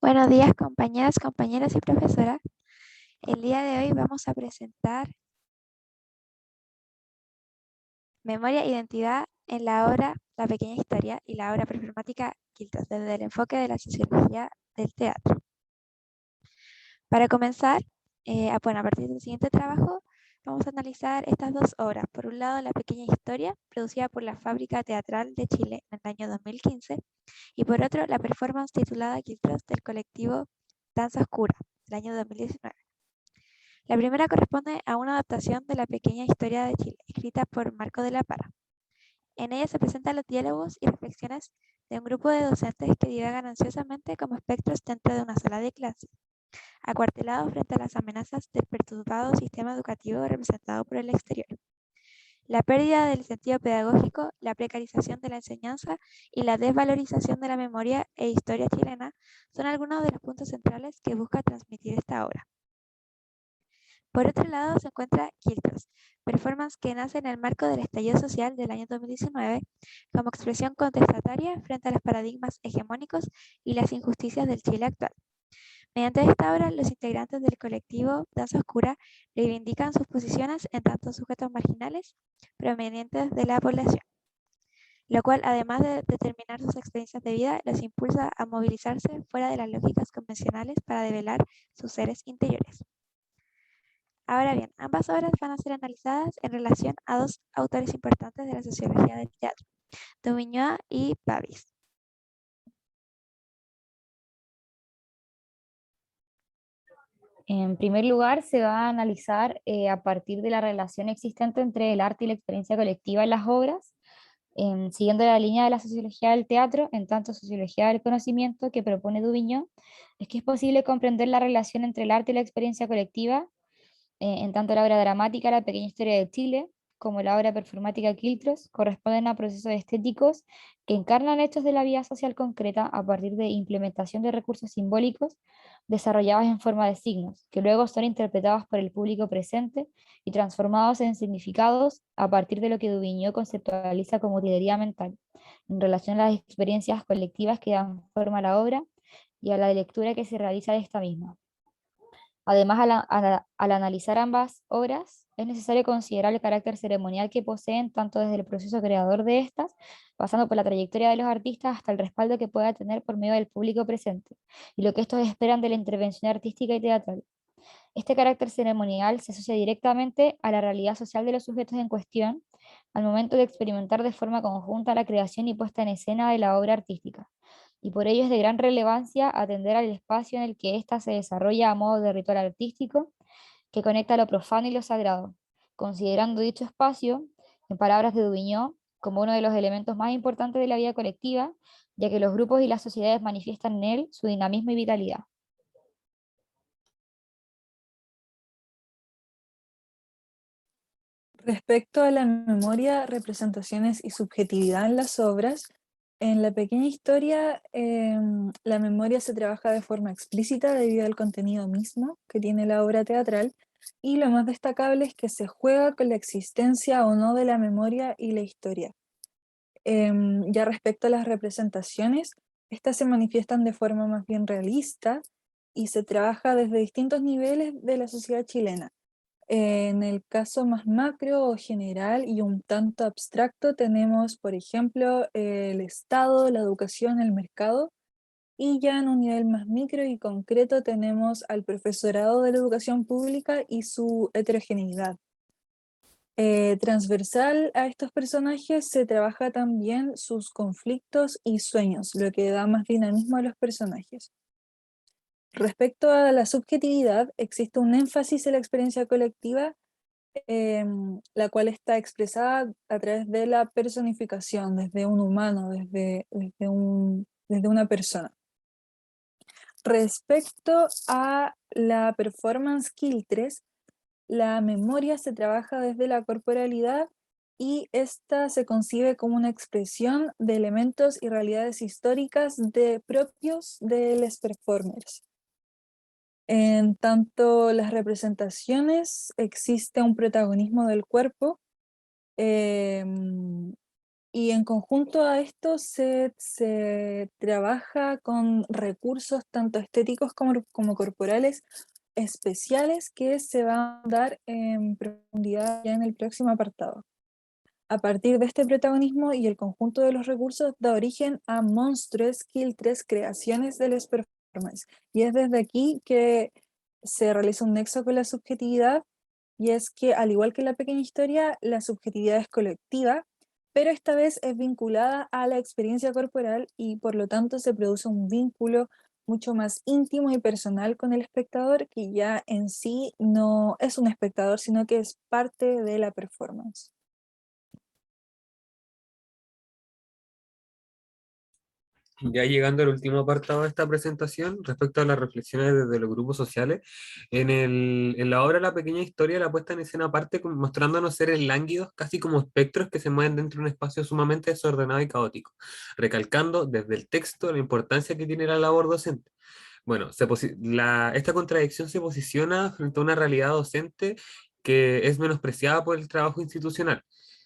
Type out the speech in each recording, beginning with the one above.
Buenos días, compañeras, compañeros y profesora. El día de hoy vamos a presentar Memoria e Identidad en la obra La Pequeña Historia y la obra performática Quiltros, desde el enfoque de la sociología del teatro. Para comenzar, a partir del siguiente trabajo, vamos a analizar estas dos obras. Por un lado, La Pequeña Historia, producida por la Fábrica Teatral de Chile en el año 2015, y por otro, la performance titulada Quiltros del colectivo Danza Oscura, del año 2019. La primera corresponde a una adaptación de La Pequeña Historia de Chile, escrita por Marco de la Parra. En ella se presentan los diálogos y reflexiones de un grupo de docentes que divagan ansiosamente como espectros dentro de una sala de clase, acuartelados frente a las amenazas del perturbado sistema educativo representado por el exterior. La pérdida del sentido pedagógico, la precarización de la enseñanza y la desvalorización de la memoria e historia chilena son algunos de los puntos centrales que busca transmitir esta obra. Por otro lado, se encuentra Quiltros, performance que nace en el marco del estallido social del año 2019 como expresión contestataria frente a los paradigmas hegemónicos y las injusticias del Chile actual. Mediante esta obra, los integrantes del colectivo Danza Oscura reivindican sus posiciones en tanto sujetos marginales provenientes de la población, lo cual, además de determinar sus experiencias de vida, los impulsa a movilizarse fuera de las lógicas convencionales para develar sus seres interiores. Ahora bien, ambas obras van a ser analizadas en relación a dos autores importantes de la sociología del teatro, Daumiño y Babis. En primer lugar, se va a analizar a partir de la relación existente entre el arte y la experiencia colectiva en las obras, siguiendo la línea de la sociología del teatro, en tanto sociología del conocimiento que propone Duviño, es que es posible comprender la relación entre el arte y la experiencia colectiva, en tanto la obra dramática La Pequeña Historia de Chile, como la obra performática Quiltros, corresponden a procesos estéticos que encarnan hechos de la vida social concreta a partir de implementación de recursos simbólicos desarrollados en forma de signos, que luego son interpretados por el público presente y transformados en significados a partir de lo que Duviño conceptualiza como utilería mental, en relación a las experiencias colectivas que dan forma a la obra y a la lectura que se realiza de esta misma. Además, al analizar ambas obras, es necesario considerar el carácter ceremonial que poseen, tanto desde el proceso creador de estas, pasando por la trayectoria de los artistas, hasta el respaldo que pueda tener por medio del público presente, y lo que estos esperan de la intervención artística y teatral. Este carácter ceremonial se asocia directamente a la realidad social de los sujetos en cuestión, al momento de experimentar de forma conjunta la creación y puesta en escena de la obra artística, y por ello es de gran relevancia atender al espacio en el que ésta se desarrolla a modo de ritual artístico que conecta lo profano y lo sagrado, considerando dicho espacio, en palabras de Duviñó, como uno de los elementos más importantes de la vida colectiva, ya que los grupos y las sociedades manifiestan en él su dinamismo y vitalidad. Respecto a la memoria, representaciones y subjetividad en las obras, en La Pequeña Historia la memoria se trabaja de forma explícita debido al contenido mismo que tiene la obra teatral, y lo más destacable es que se juega con la existencia o no de la memoria y la historia. Ya respecto a las representaciones, estas se manifiestan de forma más bien realista y se trabaja desde distintos niveles de la sociedad chilena. En el caso más macro o general y un tanto abstracto tenemos, por ejemplo, el Estado, la educación, el mercado, y ya en un nivel más micro y concreto tenemos al profesorado de la educación pública y su heterogeneidad. Transversal a estos personajes se trabaja también sus conflictos y sueños, lo que da más dinamismo a los personajes. Respecto a la subjetividad, existe un énfasis en la experiencia colectiva, la cual está expresada a través de la personificación, desde un humano, desde una persona. Respecto a la performance Quiltres, la memoria se trabaja desde la corporalidad y esta se concibe como una expresión de elementos y realidades históricas propios de los performers. En tanto las representaciones existe un protagonismo del cuerpo, Y en conjunto a esto se trabaja con recursos tanto estéticos como corporales especiales que se van a dar en profundidad ya en el próximo apartado. A partir de este protagonismo y el conjunto de los recursos da origen a monstruos Skill 3 creaciones de las performance. Y es desde aquí que se realiza un nexo con la subjetividad, y es que al igual que en la pequeña historia, la subjetividad es colectiva, pero esta vez es vinculada a la experiencia corporal y por lo tanto se produce un vínculo mucho más íntimo y personal con el espectador, que ya en sí no es un espectador, sino que es parte de la performance. Ya llegando al último apartado de esta presentación, respecto a las reflexiones desde los grupos sociales, en la obra La pequeña historia, la puesta en escena parte mostrándonos seres lánguidos, casi como espectros que se mueven dentro de un espacio sumamente desordenado y caótico, recalcando desde el texto la importancia que tiene la labor docente. Bueno, esta contradicción se posiciona frente a una realidad docente que es menospreciada por el trabajo institucional.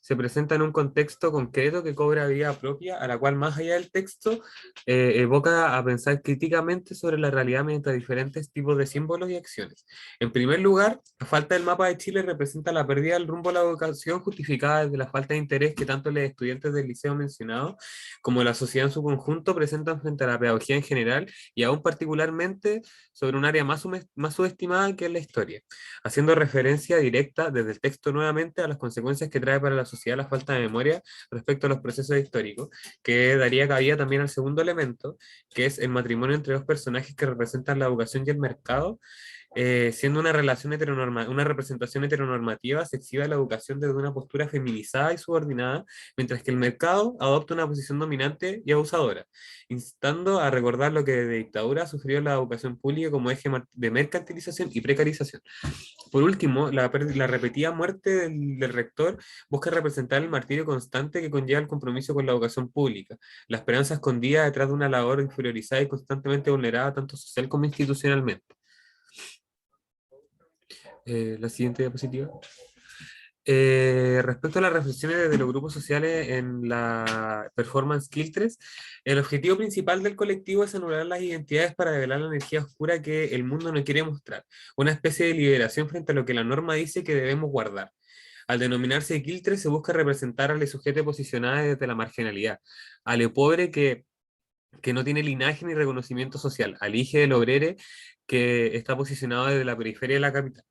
Se presenta en un contexto concreto que cobra vida propia, a la cual, más allá del texto, evoca a pensar críticamente sobre la realidad mediante diferentes tipos de símbolos y acciones. En primer lugar, la falta del mapa de Chile representa la pérdida del rumbo a la educación, justificada desde la falta de interés que tanto los estudiantes del liceo mencionado como la sociedad en su conjunto presentan frente a la pedagogía en general, y aún particularmente sobre un área más subestimada, que es la historia, haciendo referencia directa desde el texto nuevamente a las consecuencias que trae para la sociedad la falta de memoria respecto a los procesos históricos, que daría cabida también al segundo elemento, que es el matrimonio entre dos personajes que representan la educación y el mercado, siendo una relación una representación heteronormativa se exhibe la educación desde una postura feminizada y subordinada, mientras que el mercado adopta una posición dominante y abusadora, instando a recordar lo que de dictadura sufrió la educación pública como eje de mercantilización y precarización. Por último, la repetida muerte del rector busca representar el martirio constante que conlleva el compromiso con la educación pública, la esperanza escondida detrás de una labor inferiorizada y constantemente vulnerada tanto social como institucionalmente. La siguiente diapositiva. Respecto a las reflexiones desde los grupos sociales en la performance Kill 3, el objetivo principal del colectivo es anular las identidades para develar la energía oscura que el mundo no quiere mostrar, una especie de liberación frente a lo que la norma dice que debemos guardar. Al denominarse Kill 3 se busca representar al sujeto posicionado desde la marginalidad, al pobre que no tiene linaje ni reconocimiento social, al hijo del obrero que está posicionado desde la periferia de la capital.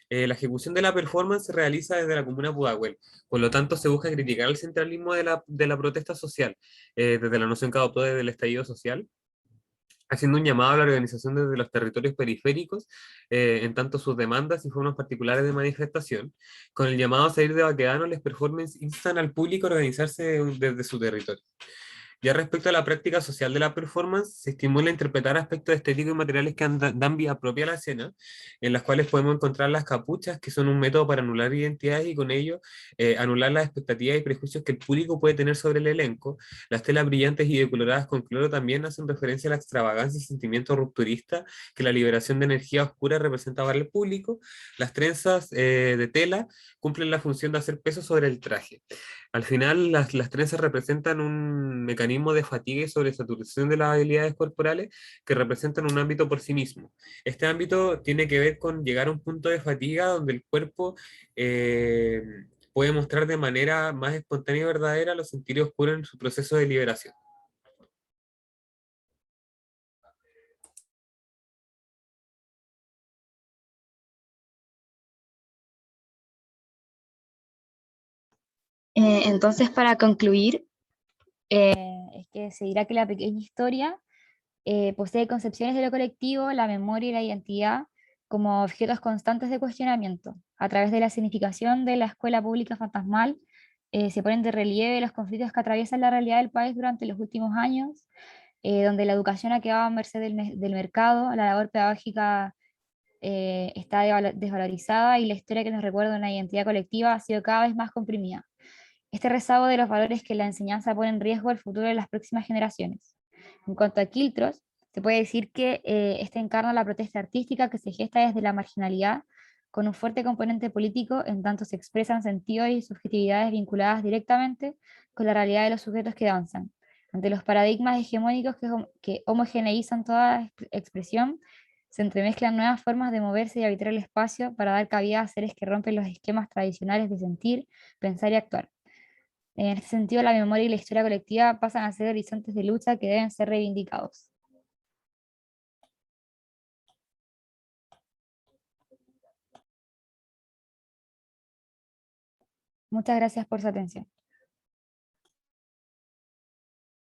La ejecución de la performance se realiza desde la comuna de Pudahuel, por lo tanto se busca criticar el centralismo de la protesta social, desde la noción que adoptó desde el estallido social, haciendo un llamado a la organización desde los territorios periféricos, en tanto sus demandas y formas particulares de manifestación. Con el llamado a salir de Baquedano, las performances instan al público a organizarse desde su territorio. Ya respecto a la práctica social de la performance, se estimula interpretar aspectos estéticos y materiales que dan vida propia a la escena, en las cuales podemos encontrar las capuchas, que son un método para anular identidades y con ello anular las expectativas y prejuicios que el público puede tener sobre el elenco. Las telas brillantes y decoloradas con cloro también hacen referencia a la extravagancia y sentimiento rupturista que la liberación de energía oscura representa para el público. Las trenzas de tela cumplen la función de hacer peso sobre el traje. Al final, las trenzas representan un mecanismo de fatiga y sobresaturación de las habilidades corporales que representan un ámbito por sí mismo. Este ámbito tiene que ver con llegar a un punto de fatiga donde el cuerpo puede mostrar de manera más espontánea y verdadera los sentidos oscuros en su proceso de liberación. Entonces, para concluir, es que se dirá que la pequeña historia posee concepciones de lo colectivo, la memoria y la identidad como objetos constantes de cuestionamiento. A través de la significación de la escuela pública fantasmal, se ponen de relieve los conflictos que atraviesan la realidad del país durante los últimos años, donde la educación ha quedado a merced del mercado, la labor pedagógica está desvalorizada y la historia que nos recuerda una identidad colectiva ha sido cada vez más comprimida. Este rezago de los valores que la enseñanza pone en riesgo el futuro de las próximas generaciones. En cuanto a Quiltros, se puede decir que este encarna la protesta artística que se gesta desde la marginalidad con un fuerte componente político, en tanto se expresan sentidos y subjetividades vinculadas directamente con la realidad de los sujetos que danzan. Ante los paradigmas hegemónicos que homogeneizan toda expresión, se entremezclan nuevas formas de moverse y habitar el espacio para dar cabida a seres que rompen los esquemas tradicionales de sentir, pensar y actuar. En este sentido, la memoria y la historia colectiva pasan a ser horizontes de lucha que deben ser reivindicados. Muchas gracias por su atención.